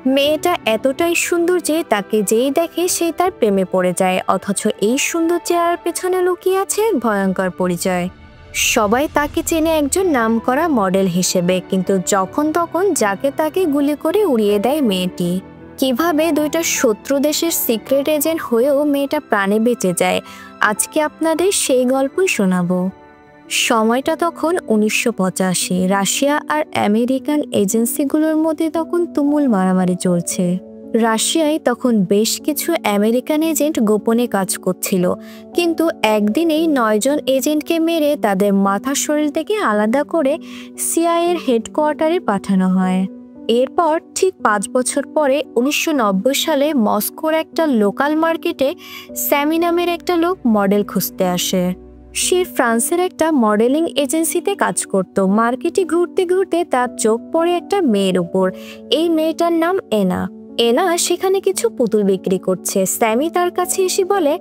মেয়েটা এতটাই সুন্দর যে তাকে যেই দেখে সে তার প্রেমে পড়ে যায়, অথচ এই সুন্দর চেহারার পেছনে লুকিয়ে আছে ভয়ঙ্কর পরিচয়। সবাই তাকে চেনে একজন নামকরা মডেল হিসেবে, কিন্তু যখন তখন যাকে তাকে গুলি করে উড়িয়ে দেয় মেয়েটি। কিভাবে দুইটা শত্রু দেশের সিক্রেট এজেন্ট হয়েও মেয়েটা প্রাণে বেঁচে যায়, আজকে আপনাদের সেই গল্পই শোনাবো। সময়টা তখন 1985। রাশিয়া আর আমেরিকান এজেন্সিগুলোর মধ্যে তখন তুমুল মারামারি চলছে। রাশিয়ায় তখন বেশ কিছু আমেরিকান এজেন্ট গোপনে কাজ করছিল, কিন্তু একদিনেই 9 জন এজেন্টকে মেরে তাদের মাথা শরীর থেকে আলাদা করে সিআইএর হেডকোয়ার্টারে পাঠানো হয়। এরপর ঠিক 5 বছর পরে 1990 সালে মস্কোর একটা লোকাল মার্কেটে স্যামি নামের একটা লোক মডেল খুঁজতে আসে। সে ফ্রান্সের একটা মডেলিং এজেন্সিতে কাজ করত। মার্কেটে ঘুরতে ঘুরতে তার চোখ পড়ে একটা মেয়ের উপর। এই মেয়েটার নাম এনা। এনা সেখানে কিছু পুতুল বিক্রি করছে। স্যামি তার কাছে এসে বলে,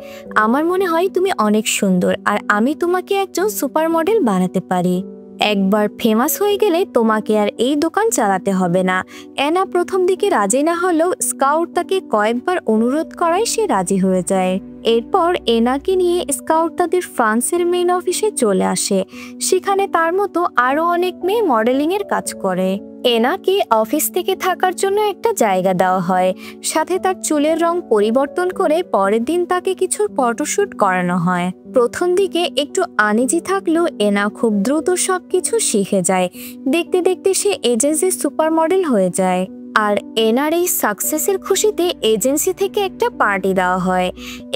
আমার মনে হয় তুমি অনেক সুন্দর আর আমি তোমাকে একজন সুপার মডেল বানাতে পারি। একবার ফেমাস হয়ে গেলে তোমাকে আর এই দোকান চালাতে হবে না। এনা প্রথম দিকে রাজি না হলেও স্কাউট তাকে কয়েকবার অনুরোধ করায় সে রাজি হয়ে যায়। এরপর এনাকে নিয়ে স্কাউট তাদের ফ্রান্সের মেইন অফিসে চলে আসে। সেখানে তার মতো আরো অনেক মেয়ে মডেলিং এর কাজ করে। এনাকে অফিস থেকে থাকার জন্য একটা জায়গা দেওয়া হয়, সাথে তার চুলের রং পরিবর্তন করে পরের দিন তাকে কিছু ফটোশুট করানো হয়। প্রথম দিকে একটু আনইজি থাকলেও এনা খুব দ্রুত সবকিছু শিখে যায়। দেখতে দেখতে সে এজেন্সির সুপার মডেল হয়ে যায়। আর এনার এই সাকসেসের খুশিতে এজেন্সি থেকে একটা পার্টি দেওয়া হয়।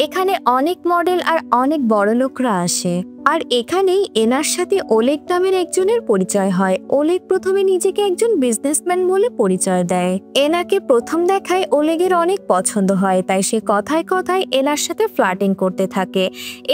এখানে অনেক মডেল আর অনেক বড় লোকরা আসে। আর এখানেই এনার সাথে ওলেগ নামের একজনের পরিচয় হয়। ওলেগ প্রথমে নিজেকে একজন বিজনেসম্যান বলে পরিচয় দেয়। এনাকে প্রথম দেখায় ওলেগের অনেক পছন্দ হয়, তাই সে কথায় কথায় এনার সাথে ফ্লার্টিং করতে থাকে।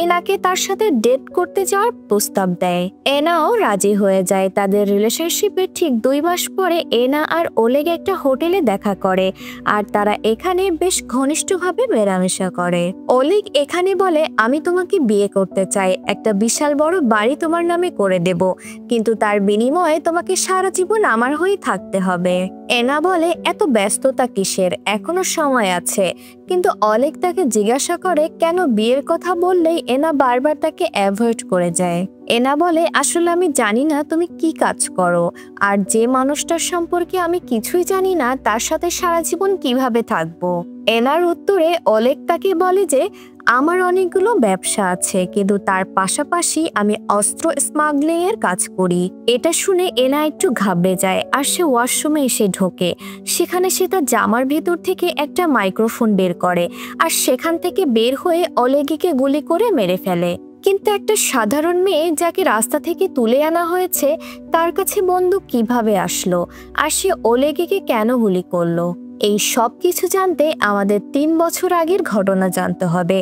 এনাকে তার সাথে ডেট করতে যাওয়ার প্রস্তাব দেয়। এনাও রাজি হয়ে যায়। তাদের রিলেশনশিপের ঠিক 2 মাস পরে এনা আর ওলেগ একটা হোটেলে দেখা করে, আর তারা এখানে বেশ ঘনিষ্ঠভাবে মেলামেশা করে। ওলেগ এখানে বলে, আমি তোমাকে বিয়ে করতে চাই, একটা বিশাল বড় বাড়ি তোমার নামে করে দেব, কিন্তু তার বিনিময়ে তোমাকে সারা জীবন আমার হয়ে থাকতে হবে। এনা বলে, এত ব্যস্ততা কিসের, এখনো সময় আছে। কিন্তু ওলেগ তাকে জিজ্ঞাসা করে কেন বিয়ের কথা বললেই এনা বারবার তাকে অ্যাভয়েড করে যায়। এনা বলে, আসলে আমি জানি না তুমি কি কাজ করো, আর যে মানুষটার সম্পর্কে আমি কিছুই জানি না তার সাথে সারা জীবন কিভাবে থাকবো। এনার উত্তরে ওলেগ তাকে বলে যে, আমার অনেকগুলো ব্যবসা আছে, কিন্তু তার পাশাপাশি আমি অস্ত্র স্মাগলিং এর কাজ করি। এটা শুনে এনা একটু ঘাবড়ে যায়, আর সে ওয়াশরুমে এসে ঢোকে। সেখানে সে তার জামার ভেতর থেকে একটা মাইক্রোফোন বের করে, আর সেখান থেকে বের হয়ে ওলেগিকে গুলি করে মেরে ফেলে। কিন্তু একটা সাধারণ মেয়ে যাকে রাস্তা থেকে তুলে আনা হয়েছে, তার কাছে বন্দুক কিভাবে আসলো, আর সে ওলেগিকে কেন গুলি করলো? এই সব কিছু জানতে আমাদের 3 বছর আগের ঘটনা জানতে হবে।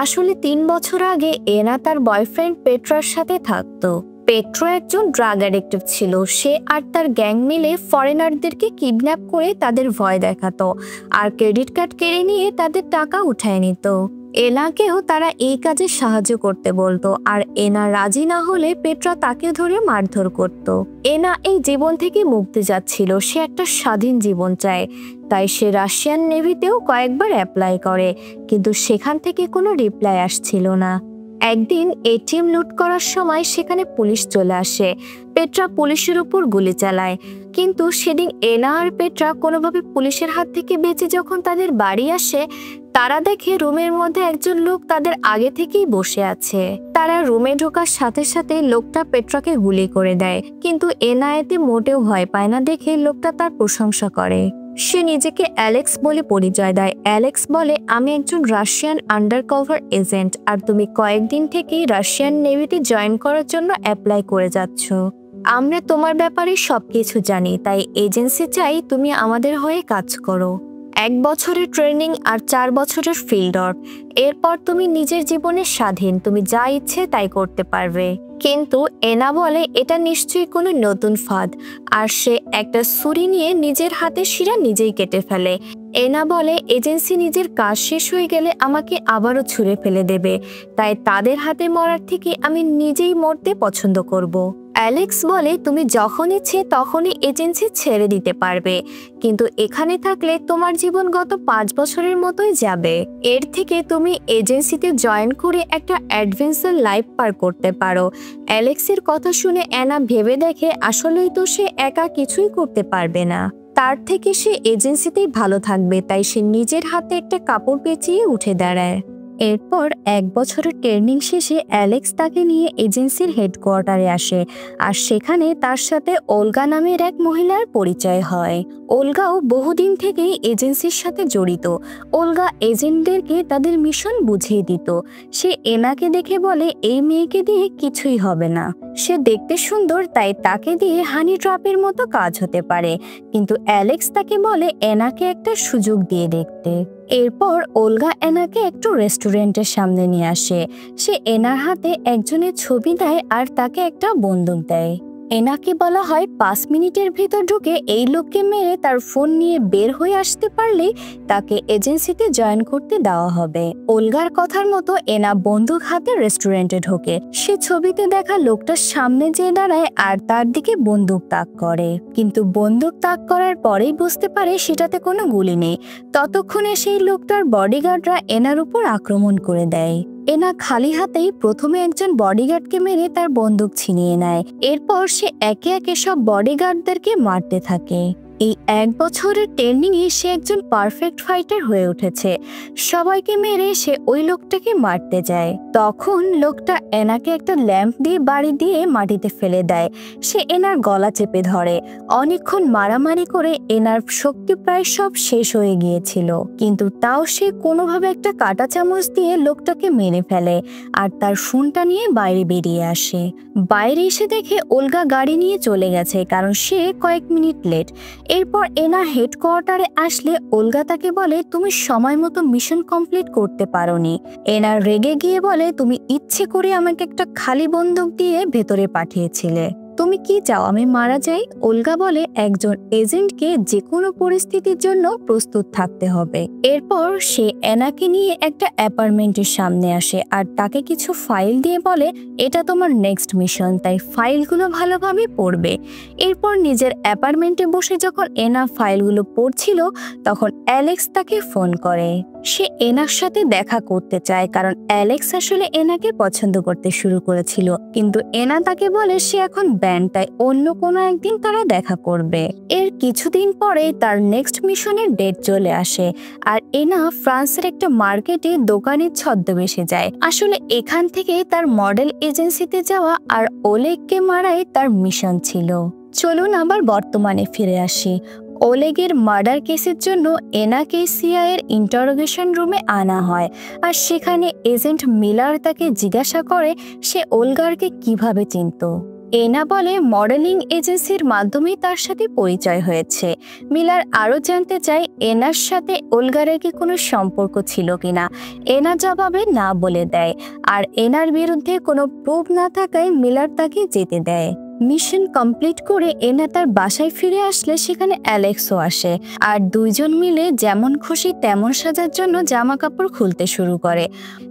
আসলে 3 বছর আগে এনা তার বয়ফ্রেন্ড পেট্রার সাথে থাকতো। পেট্রো একজন ড্রাগ অ্যাডিক্টিভ ছিল। সে আর তার গ্যাং মিলে ফরেনারদেরকে কিডন্যাপ করে তাদের ভয় দেখাতো, আর ক্রেডিট কার্ড কেড়ে নিয়ে তাদের টাকা উঠায় নিত। এনাকেও তারা এই কাজে সাহায্য করতে বলতো, আর এনা রাজি না হলে পেট্রা তাকে ধরে মারধর করত। এনা এই জীবন থেকে মুক্তি যাচ্ছিল, সে একটা স্বাধীন জীবন চায়। তাই সে রাশিয়ান নেভিতেও কয়েকবার অ্যাপ্লাই করে, কিন্তু সেখান থেকে কোনো রিপ্লাই আসছিল না। একদিন এটিএম লুট করার সময় সেখানে পুলিশ চলে আসে। পেট্রা পুলিশের উপর গুলি চালায়, কিন্তু সেদিন এনা আর পেট্রা কোনোভাবে পুলিশের হাত থেকে বেঁচে যখন তাদের বাড়ি আসে, তারা দেখে রুমের মধ্যে একজন লোক তাদের আগে থেকেই বসে আছে। তারা রুমে ঢোকার সাথে সাথে লোকটা পেট্রাকে গুলি করে দেয়, কিন্তু এনা এতে মোটেও ভয় পায় না দেখে লোকটা তার প্রশংসা করে। সে নিজেকে অ্যালেক্স বলে পরিচয় দেয়। অ্যালেক্স বলে, আমি একজন রাশিয়ান আন্ডারকভার এজেন্ট, আর তুমি কয়েকদিন থেকেই রাশিয়ান নেভিতে জয়েন করার জন্য অ্যাপ্লাই করে যাচ্ছ। আমরা তোমার ব্যাপারে সবকিছু জানি, তাই এজেন্সি চাই তুমি আমাদের হয়ে কাজ করো। 1 বছরের ট্রেনিং আর 4 বছরের ফিল্ড ওয়ার্ক। এরপর তুমি নিজের জীবনের স্বাধীন, তুমি যা ইচ্ছে তাই করতে পারবে। কিন্তু এনা বলে, এটা নিশ্চয়ই কোনো নতুন ফাঁদ, আর সে একটা ছুরি নিয়ে নিজের হাতে শিরা নিজেই কেটে ফেলে। এনা বলে, এজেন্সি নিজের কাজ শেষ হয়ে গেলে আমাকে আবারও ছুঁড়ে ফেলে দেবে, তাই তাদের হাতে মরার থেকে আমি নিজেই মরতে পছন্দ করব। অ্যালেক্স বলে তুমি যখন ইচ্ছে তখনই এজেন্সি ছেড়ে দিতে পারবে, কিন্তু এখানে থাকলে তোমার জীবন গত 5 বছরের মতোই যাবে। এর থেকে তুমি এজেন্সিতে জয়েন করে একটা অ্যাডভেঞ্চার লাইফ পার করতে পারো। অ্যালেক্সের কথা শুনে অ্যানা ভেবে দেখে আসলেই তো সে একা কিছুই করতে পারবে না, তার থেকে সে এজেন্সিতেই ভালো থাকবে। তাই সে নিজের হাতে একটা কাপড় পেঁচিয়ে উঠে দাঁড়ায়। এরপর 1 বছরের ট্রেনিং শেষে অ্যালেক্স তাকে নিয়ে এজেন্সির হেডকোয়ার্টারে আসে, আর সেখানে তার সাথে ওলগা নামের এক মহিলার পরিচয় হয়। ওলগাও বহুদিন থেকেই এজেন্সির সাথে জড়িত। ওলগা এজেন্টদেরকে তাদের মিশন বুঝিয়ে দিত। সে এনাকে দেখে বলে এই মেয়েকে দিয়ে কিছুই হবে না, সে দেখতে সুন্দর তাই তাকে দিয়ে হানি ট্র্যাপের মতো কাজ হতে পারে। কিন্তু অ্যালেক্স তাকে বলে এনাকে একটা সুযোগ দিয়ে দেখতে। এরপর ওলগা এনাকে একটু রেস্টুরেন্টের সামনে নিয়ে আসে। সে এনার হাতে একজনের ছবি দেয় আর তাকে একটা বন্দুক দেয়। এনাকে বলা হয় 5 মিনিটের ভেতর ঢুকে এই লোককে মেরে তার ফোন নিয়ে বের হয়ে আসতে পারলেই তাকে এজেন্সিতে জয়েন করতে দেওয়া হবে। ওলগার কথার মতো এনা বন্দুক হাতে রেস্টুরেন্টে ঢোকে। সে ছবিতে দেখা লোকটার সামনে যেয়ে দাঁড়ায় আর তার দিকে বন্দুক তাক করে, কিন্তু বন্দুক তাক করার পরেই বুঝতে পারে সেটাতে কোনো গুলি নেই। ততক্ষণে সেই লোকটার বডিগার্ডরা এনার উপর আক্রমণ করে দেয়। এনা খালি হাতেই প্রথমে একজন বডিগার্ডকে মেরে তার বন্দুক ছিনিয়ে নেয়। এরপর সে একে একে সব বডিগার্ডদেরকে মারতে থাকে। এই 1 বছরের ট্রেনিংয়ে সে একজন পারফেক্ট ফাইটার হয়ে উঠেছে। সবাইকে মেরে সে ওই লোকটাকে মারতে যায়। তখন লোকটা এনাকে একটা ল্যাম্প দিয়ে বাড়ি দিয়ে মাটিতে ফেলে দেয়। সে এনার গলা চেপে ধরে। অনেকক্ষণ মারামারি করে এনার শক্তি প্রায় সব শেষ হয়ে গিয়েছিল, কিন্তু তাও সে কোনোভাবে একটা কাঁটা চামচ দিয়ে লোকটাকে মেরে ফেলে আর তার ফোনটা নিয়ে বাইরে বেরিয়ে আসে। বাইরে এসে দেখে ওলগা গাড়ি নিয়ে চলে গেছে, কারণ সে কয়েক মিনিট লেট। এরপর এনা হেডকোয়ার্টারে আসলে ওলগা তাকে বলে তুমি সময় মতো মিশন কমপ্লিট করতে পারোনি। এনা রেগে গিয়ে বলে তুমি ইচ্ছে করে আমাকে একটা খালি বন্দুক দিয়ে ভেতরে পাঠিয়েছিলে, তুমি কি চাও আমি মারা যাই? ওলগা বলে একজন এজেন্টকে যে কোনো পরিস্থিতির জন্য প্রস্তুত থাকতে হবে। এরপর সে এনাকে নিয়ে একটা অ্যাপার্টমেন্টের সামনে আসে আর তাকে কিছু ফাইল দিয়ে বলে এটা তোমার নেক্সট মিশন, তাই ফাইলগুলো ভালোভাবে পড়বে। এরপর নিজের অ্যাপার্টমেন্টে বসে যখন এনা ফাইলগুলো পড়ছিল তখন অ্যালেক্স তাকে ফোন করে। সে এনার সাথে দেখা করতে চায়, কারণ অ্যালেক্স আসলে এনাকে পছন্দ করতে শুরু করেছিল, কিন্তু এনা তাকে বলে সে এখন ব্যান্ড, তাই অন্য কোনো একদিন তারা দেখা করবে। এর কিছুদিন পরে তার নেক্সট মিশনের ডেট চলে আসে আর এনা ফ্রান্সের একটা মার্কেটে দোকানের ছদ্মবেশে যায়। আসলে এখান থেকে তার মডেল এজেন্সিতে যাওয়া আর ওলেগকে মারাই তার মিশন ছিল। চলুন আবার বর্তমানে ফিরে আসি। ওলেগের মার্ডার কেসের জন্য এনাকে সিআইএর ইন্টারোগেশন রুমে আনা হয়, আর সেখানে এজেন্ট মিলার তাকে জিজ্ঞাসা করে সে ওলগারকে কিভাবে চিনত। এনা বলে মডেলিং এজেন্সির মাধ্যমে তার সাথে পরিচয় হয়েছে। মিলার আরও জানতে চায় এনার সাথে ওলগারের কি কোনো সম্পর্ক ছিল কিনা। এনা জবাবে না বলে দেয়, আর এনার বিরুদ্ধে কোনো প্রুফ না থাকায় মিলার তাকে যেতে দেয়। মিশন কমপ্লিট করে এনা তার বাসায় ফিরে আসলে সেখানে অ্যালেক্সও আসে, আর দুইজন মিলে যেমন খুশি তেমন সাজার জন্য জামা কাপড় খুলতে শুরু করে।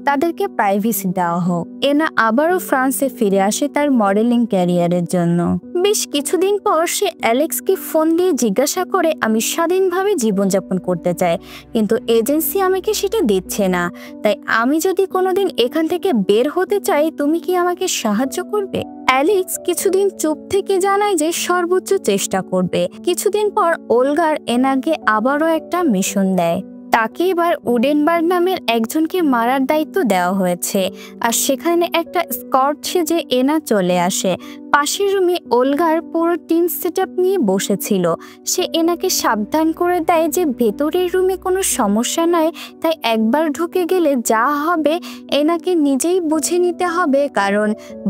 তাদেরকে প্রাইভেসি দেওয়া হোক। এনা আবারও ফ্রান্সে ফিরে আসে তার মডেলিং ক্যারিয়ারের জন্য। বেশ কিছুদিন পর সে অ্যালেক্সকে ফোন দিয়ে জিজ্ঞাসা করে আমি স্বাধীনভাবে জীবনযাপন করতে চাই, কিন্তু এজেন্সি আমাকে সেটা দিচ্ছে না, তাই আমি যদি কোনোদিন এখান থেকে বের হতে চাই তুমি কি আমাকে সাহায্য করবে? অ্যালেক্স কিছুদিন চুপ থেকে জানায় যে সর্বোচ্চ চেষ্টা করবে। কিছুদিন পর ওলগার এনাকে আবারও একটা মিশন দেয়। তাকে এবার উডেনবার্গ নামের একজনকে মারার দায়িত্ব দেওয়া হয়েছে, আর সেখানে একটা স্কট সেজে এনা চলে আসে। পাশের রুমে ওলগার পুরো টিম সেটআপ নিয়ে বসেছিল। সে এনাকে সাবধান করে দেয় যে ভেতরের রুমে কোনো সমস্যা নাই, তাই একবার ঢুকে গেলে যা হবে এনাকে নিজেই বুঝে নিতে হবে, কারণ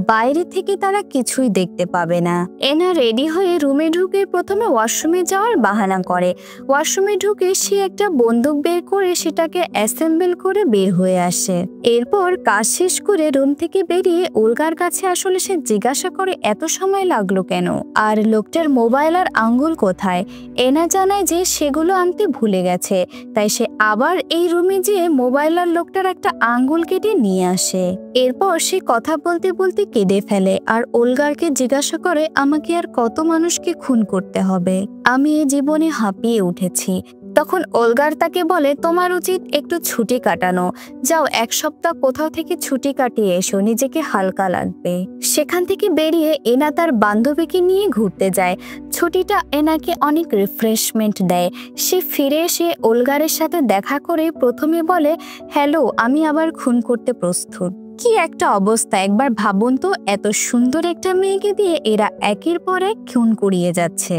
বাইরে থেকে তারা কিছুই দেখতে পাবে না। এনা রেডি হয়ে রুমে ঢুকে প্রথমে ওয়াশরুমে যাওয়ার বাহানা করে। ওয়াশরুমে ঢুকে সে একটা বন্দুক বের করে সেটাকে অ্যাসেম্বল করে বের হয়ে আসে। এরপর কাজ শেষ করে রুম থেকে বেরিয়ে ওলগার কাছে আসলে সে জিজ্ঞাসা করে এত সময় লাগলো কেন, আর লোকটার মোবাইল আর আঙ্গুল কোথায়। এনা জানায় যে সেগুলো আনতে ভুলে গেছে, তাই সে আবার এই রুমে যেয়ে মোবাইল আর লোকটার একটা আঙ্গুল কেটে নিয়ে আসে। এরপর সে কথা বলতে বলতে কেঁদে ফেলে আর ওলগারকে জিজ্ঞাসা করে আমাকে আর কত মানুষকে খুন করতে হবে, আমি এ জীবনে হাঁপিয়ে উঠেছি। তখন ওলগার তাকে বলে তোমার উচিত একটু ছুটি কাটানো, যাও 1 সপ্তাহ কোথাও থেকে ছুটি কাটিয়ে এসো, নিজেকে হালকা লাগবে। সেখান থেকে বেরিয়ে এনা তার বান্ধবীকে নিয়ে ঘুরতে যায়। ছুটিটা এনাকে অনেক রিফ্রেশমেন্ট দেয়। সে ফিরে এসে ওলগারের সাথে দেখা করে প্রথমে বলে হ্যালো, আমি আবার খুন করতে প্রস্তুত। কি একটা অবস্থা, একবার ভাবুন তো, এত সুন্দর একটা মেয়েকে দিয়ে এরা একের পর এক খুন করিয়ে যাচ্ছে।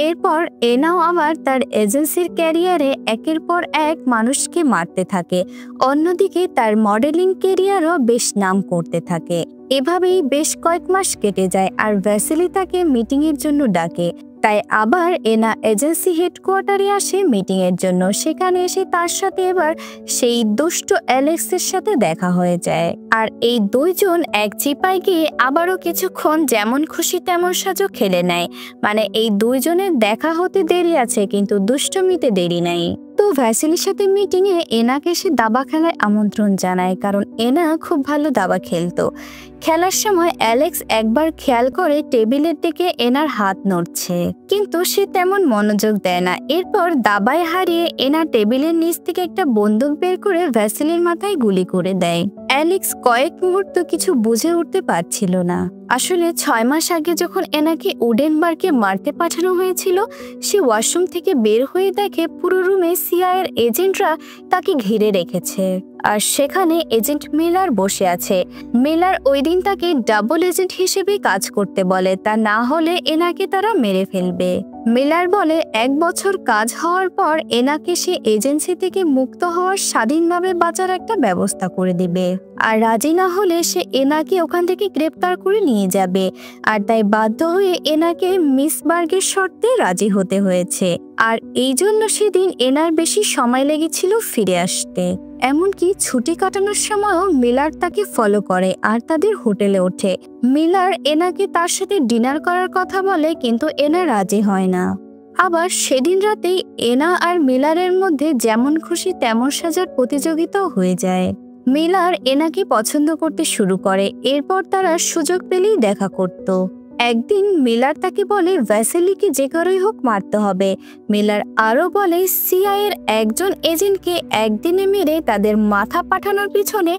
এরপর এনাও আবার তার এজেন্সির ক্যারিয়ারে একের পর এক মানুষকে মারতে থাকে। অন্যদিকে তার মডেলিং ক্যারিয়ারও বেশ নাম করতে থাকে। এভাবেই বেশ কয়েক মাস কেটে যায় আর ভ্যাসেলি তাকে মিটিংয়ের জন্য ডাকে। তাই আবার এনা এজেন্সি হেডকোয়ার্টারে আসে মিটিংয়ের জন্য। সেখানে এসে তার সাথে এবার সেই দুষ্ট অ্যালেক্সের সাথে দেখা হয়ে যায়। আর এই দুইজন এক চিপায় গিয়ে আবারও কিছুক্ষণ যেমন খুশি তেমন সাজো খেলে নেয়। মানে এই দুইজনের দেখা হতে দেরি আছে, কিন্তু দুষ্টমিতে দেরি নাই। তো ভ্যাসেলির সাথে মিটিংয়ে এনাকে সে দাবা খেলায় আমন্ত্রণ জানায়, কারণ এনা খুব ভালো দাবা খেলতো। খেলার সময় অ্যালেক্স একবার খেয়াল করে টেবিলের দিকে এনার হাত নড়ছে, কিন্তু সে তেমন মনোযোগ দেয় না। এরপর দাবায় হারিয়ে এনা টেবিলের নিচ থেকে একটা বন্দুক বের করে ভ্যাসেলির মাথায় গুলি করে দেয়। অ্যালেক্স কয়েক মুহূর্ত কিছু বুঝে উঠতে পারছিল না। আসলে 6 মাস আগে যখন এনাকে উডেনবার্গে মারতে পাঠানো হয়েছিল, সে ওয়াশরুম থেকে বের হয়ে দেখে পুরো রুমে সিআইএর এজেন্টরা তাকে ঘিরে রেখেছে। আর সেখানে এজেন্ট মিলার বসে আছে। মিলার ওই দিন তাকে ডাবল এজেন্ট হিসেবে কাজ করতে বলে, তা না হলে এনাকে তারা মেরে ফেলবে। মিলার বলে 1 বছর কাজ হওয়ার পর এনাকে সে এজেন্সি থেকে মুক্ত হওয়ার স্বাধীনভাবে বাঁচার একটা ব্যবস্থা করে দিবে, আর রাজি না হলে সে এনাকে ওখান থেকে গ্রেপ্তার করে নিয়ে যাবে। আর তাই বাধ্য হয়ে এনাকে মিসবার্গের শর্তে রাজি হতে হয়েছে। আর এই জন্য সেদিন এনার বেশি সময় লেগেছিল ফিরে আসতে। এমনকি ছুটি কাটানোর সময়ও মিলার তাকে ফলো করে আর তাদের হোটেলে ওঠে। মিলার এনাকে তার সাথে ডিনার করার কথা বলে, কিন্তু এনা রাজি হয় না। আবার সেদিন রাতেই এনা আর মিলারের মধ্যে যেমন খুশি তেমন সাজার প্রতিযোগিতাও হয়ে যায়। মিলার এনাকে পছন্দ করতে শুরু করে। এরপর তারা সুযোগ পেলেই দেখা করত। একদিন মিলার তাকে বলে ভ্যাসেলিকে যে করেই হোক মারতে হবে। মিলার আরো বলে সিআইএর একজন এজেন্টকে একদিনে মেরে তাদের মাথা পাঠানোর পিছনে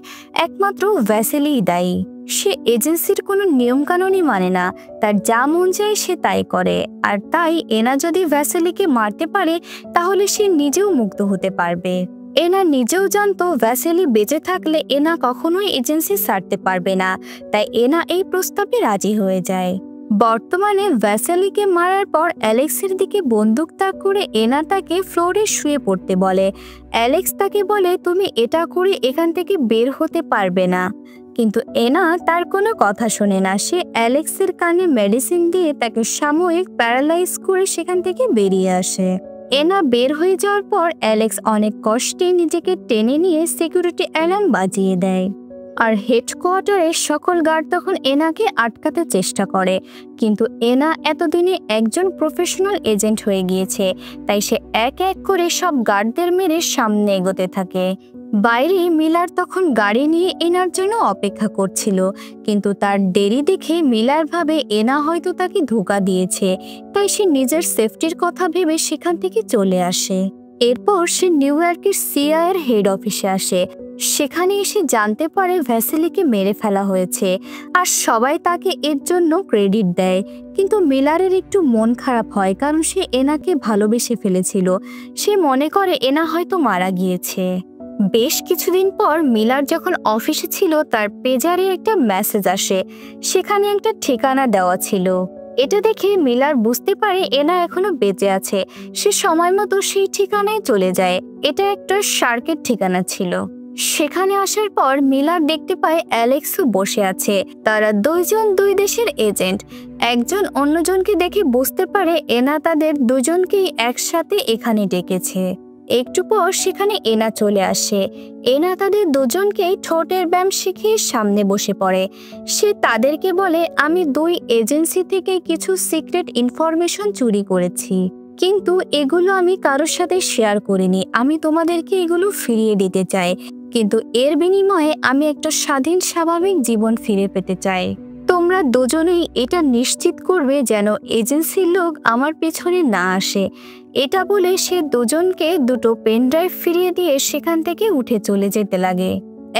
একমাত্র ভ্যাসেলিই দায়ী। সে এজেন্সির কোনো নিয়মকানুনই মানে না, তার যা মন চায় সে তাই করে। আর তাই এনা যদি ভ্যাসেলিকে মারতে পারে তাহলে সে নিজেও মুক্ত হতে পারবে। এনা নিজেও জানতো ভ্যাসেলি বেঁচে থাকলে এনা কখনোই এজেন্সি ছাড়তে পারবে না, তাই এনা এই প্রস্তাবে রাজি হয়ে যায়। বর্তমানে ভ্যাসেলিকে মারার পর অ্যালেক্সের দিকে বন্দুক তাক করে এনা তাকে ফ্লোরে শুয়ে পড়তে বলে। অ্যালেক্স তাকে বলে তুমি এটা করে এখান থেকে বের হতে পারবে না, কিন্তু এনা তার কোনো কথা শোনে না। সে অ্যালেক্সের কানে মেডিসিন দিয়ে তাকে সাময়িক প্যারালাইজ করে সেখান থেকে বেরিয়ে আসে। এনা বের হয়ে যাওয়ার পর অ্যালেক্স অনেক কষ্টে নিজেকে টেনে নিয়ে সিকিউরিটি অ্যালার্ম বাজিয়ে দেয়। আর হেডকোয়ার্টারের সকল গার্ড তখন এনাকে আটকাতে চেষ্টা করে, কিন্তু এনা এতদিনে একজন প্রফেশনাল এজেন্ট হয়ে গিয়েছে, তাই সে এক এক করে সব গার্ডদের মেরে সামনে এগোতে থাকে। বাইরে মিলার তখন গাড়ি নিয়ে এনার জন্য অপেক্ষা করছিল, কিন্তু তার দেরি দেখে মিলার ভাবে এনা হয়তো তাকে ধোঁকা দিয়েছে, তাই সে নিজের সেফটির কথা ভেবে সেখান থেকে চলে আসে। এরপর সে নিউ ইয়র্কের সিআইএর হেড অফিসে আসে। সেখানে এসে জানতে পারে ভ্যাসেলিকে মেরে ফেলা হয়েছে, আর সবাই তাকে এর জন্য ক্রেডিট দেয়। কিন্তু মিলারের একটু মন খারাপ হয়, কারণ সে এনাকে ভালোবেসে ফেলেছিল। সে মনে করে এনা হয়তো মারা গিয়েছে। বেশ কিছুদিন পর মিলার যখন অফিসে ছিল, তার পেজারে একটা মেসেজ আসে। সেখানে একটা ঠিকানা দেওয়া ছিল। এটা দেখে মিলার বুঝতে পারে এনা এখনো বেঁচে আছে। সে সময় মতো সেই ঠিকানায় চলে যায়। এটা একটা শার্কের ঠিকানা ছিল। সেখানে আসার পর মিলার দেখতে পায় অ্যালেক্সও বসে আছে। তারা দুইজন দুই দেশের এজেন্ট। একজন অন্যজনকে দেখে বুঝতে পারে এনা তাদের দুজনকেই একসাথে এখানে ডেকেছে। একটু পর সেখানে এনা চলে আসে। এনা তাদের দুজনকে ঠোঁটের ব্যায়াম শিখিয়ে সামনে বসে পড়ে। সে তাদেরকে বলে, আমি 2 এজেন্সি থেকে কিছু সিক্রেট ইনফরমেশন চুরি করেছি, কিন্তু এগুলো আমি কারোর সাথে শেয়ার করিনি। আমি তোমাদেরকে এগুলো ফিরিয়ে দিতে চাই, কিন্তু এর বিনিময়ে আমি একটা স্বাধীন স্বাভাবিক জীবন ফিরে পেতে চাই। তোমরা দুজনেই এটা নিশ্চিত করবে যেন এজেন্সির লোক আমার পেছনে না আসে। এটা বলে সে দুজনকে 2টো পেনড্রাইভ ফিরিয়ে দিয়ে সেখান থেকে উঠে চলে যেতে লাগে।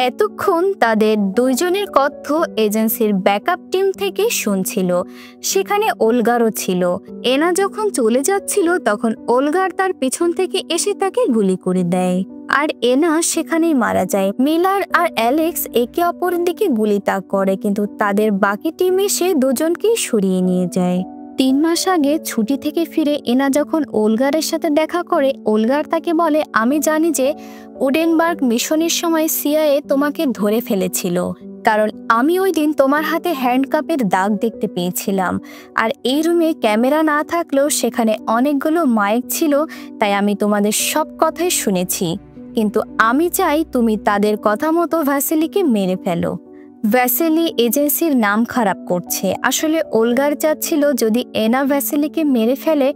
এতক্ষণ তাদের দুইজনের কথ্য এজেন্সির ব্যাকআপ টিম থেকে শুনছিল। সেখানে ওলগারও ছিল। এনা যখন চলে যাচ্ছিল তখন ওলগার তার পিছন থেকে এসে তাকে গুলি করে দেয়, আর এনা সেখানেই মারা যায়। মিলার আর অ্যালেক্স একে অপরের দিকে গুলি তাক করে, কিন্তু তাদের বাকি টিম এসে দুজনকেই সরিয়ে নিয়ে যায়। 3 মাস আগে ছুটি থেকে ফিরে এনা যখন ওলগারের সাথে দেখা করে, ওলগার তাকে বলে, আমি জানি যে উডেনবার্গ মিশনের সময় সিআইএ তোমাকে ধরে ফেলেছিল, কারণ আমি ওই দিন তোমার হাতে হ্যান্ডকাপের দাগ দেখতে পেয়েছিলাম। আর এই রুমে ক্যামেরা না থাকলেও সেখানে অনেকগুলো মাইক ছিল, তাই আমি তোমাদের সব কথাই শুনেছি। কিন্তু আমি চাই তুমি তাদের কথা মতো ভ্যাসেলিকে মেরে ফেলো। ভ্যাসেলি এজেন্সির নাম খারাপ করছে। আসলে ওলগার চাচ্ছিল যদি এনা ভ্যাসেলিকে মেরে ফেলে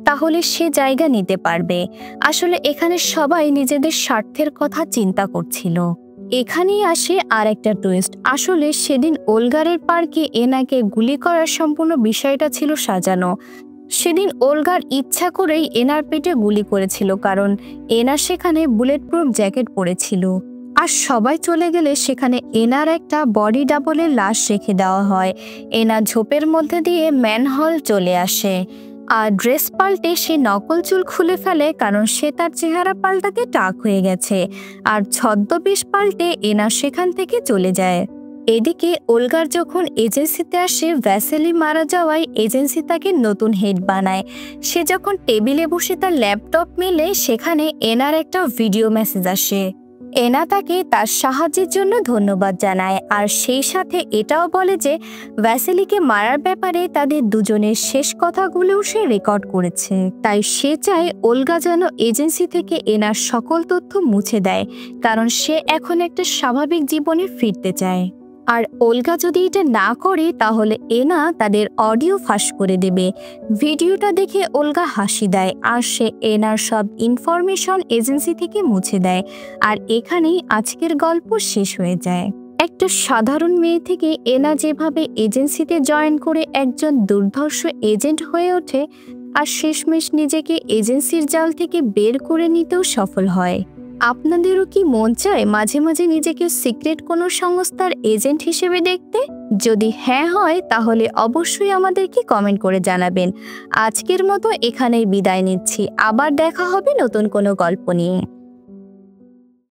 তাহলে সে জায়গা নিতে পারবে। আসলে এখানে সবাই নিজেদের স্বার্থের কথা চিন্তা করছিল। এখানেই আসে আর একটা টুইস্ট। আসলে সেদিন ওলগারের পার্কে এনাকে গুলি করার সম্পূর্ণ বিষয়টা ছিল সাজানো। সেদিন ওলগার ইচ্ছা করেই এনার পেটে গুলি করেছিল, কারণ এনা সেখানে বুলেট প্রুফ জ্যাকেট পরেছিল। আর সবাই চলে গেলে সেখানে এনার একটা বডি ডাবলের লাশ রেখে দেওয়া হয়। এনা ঝোপের মধ্যে দিয়ে ম্যানহল চলে আসে, আর ড্রেস পাল্টে সে নকল চুল খুলে ফেলে, কারণ সে তার চেহারা পাল্টাতে টাক হয়ে গেছে। আর ছদ্মবেশ পাল্টে এনা সেখান থেকে চলে যায়। এদিকে ওলগার যখন এজেন্সিতে আসে, ভ্যাসেলি মারা যাওয়ায় এজেন্সি তাকে নতুন হেড বানায়। সে যখন টেবিলে বসে তার ল্যাপটপ মেলে, সেখানে এনার একটা ভিডিও মেসেজ আসে। এনা তাকে তার সাহায্যের জন্য ধন্যবাদ জানায়, আর সেই সাথে এটাও বলে যে ভ্যাসেলিকে মারার ব্যাপারে তাদের দুজনের শেষ কথাগুলোও সে রেকর্ড করেছে। তাই সে চায় ওলগা যেন এজেন্সি থেকে এনার সকল তথ্য মুছে দেয়, কারণ সে এখন একটা স্বাভাবিক জীবনে ফিরতে চায়। আর ওলগা যদি এটা না করে তাহলে এনা তাদের অডিও ফাঁস করে দেবে। ভিডিওটা দেখে ওলগা হাসি দেয়, আর সে এনার সব ইনফরমেশন এজেন্সি থেকে মুছে দেয়। আর এখানেই আজকের গল্প শেষ হয়ে যায়। একটা সাধারণ মেয়ে থেকে এনা যেভাবে এজেন্সিতে জয়েন করে একজন দুর্ধর্ষ এজেন্ট হয়ে ওঠে, আর শেষমেশ নিজেকে এজেন্সির জাল থেকে বের করে নিতেও সফল হয়। আপনাদেরও কি মন চায় মাঝে মাঝে নিজেকে সিক্রেট কোনো সংস্থার এজেন্ট হিসেবে দেখতে? যদি হ্যাঁ হয় তাহলে অবশ্যই আমাদেরকে কমেন্ট করে জানাবেন। আজকের মতো এখানেই বিদায় নিচ্ছি। আবার দেখা হবে নতুন কোনো গল্প নিয়ে।